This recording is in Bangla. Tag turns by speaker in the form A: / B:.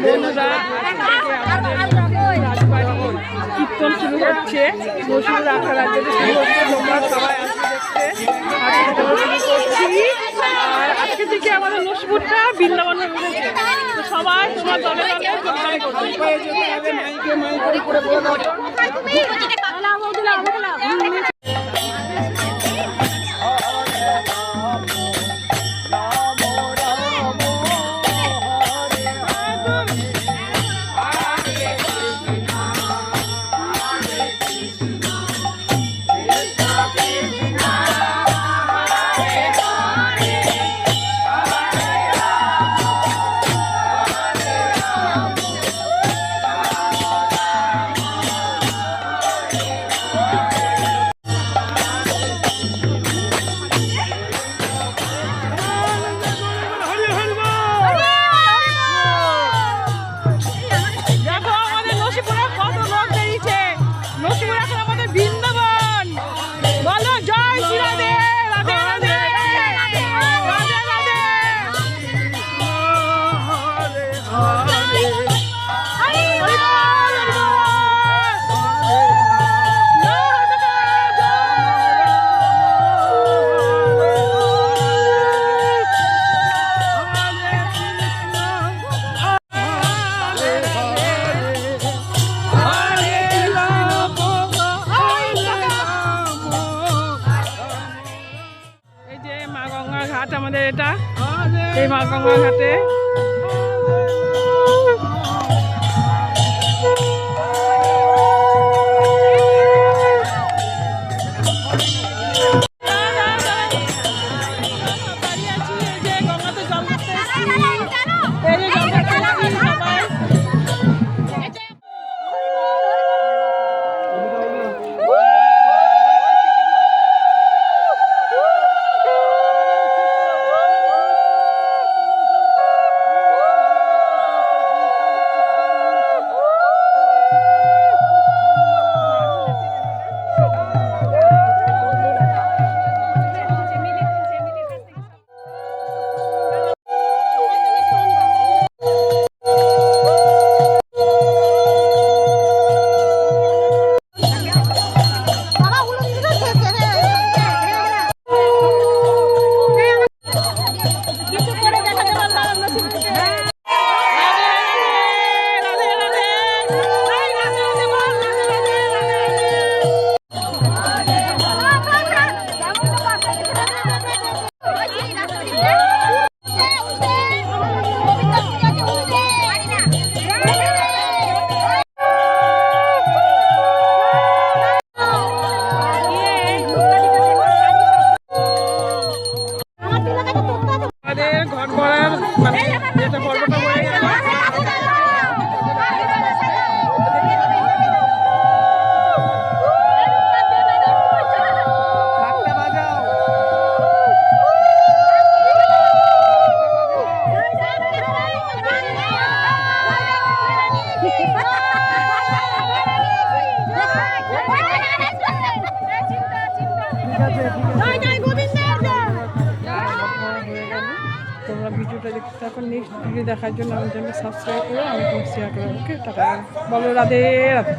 A: বন্ধুরা রাজবাড়ি কীর্তন শুরু হচ্ছে, নসিপুর আখড়া রাজ্যে শুরু হচ্ছে। তোমরা সবাই আসতে দেখতে শুরু করছি। আর আজকে থেকে আমাদের নসিপুরটা বৃন্দাবন হয়ে উঠেছে। তো সবাই তোমার দলে দলে যোগদান করবে। ঘাট আমাদের এটা, এই মা গঙ্গা ঘাটে ঘর করার মানে যেটা পর্বটা হয়ে গেল। তোমরা ভিডিওটা দেখতে থাকো, নেক্সট ভিডিও দেখার জন্য আমার চ্যানেল সাবস্ক্রাইব করো, আমি শেয়ার করো। ওকে, টাটা, বলো রাধে রাধে।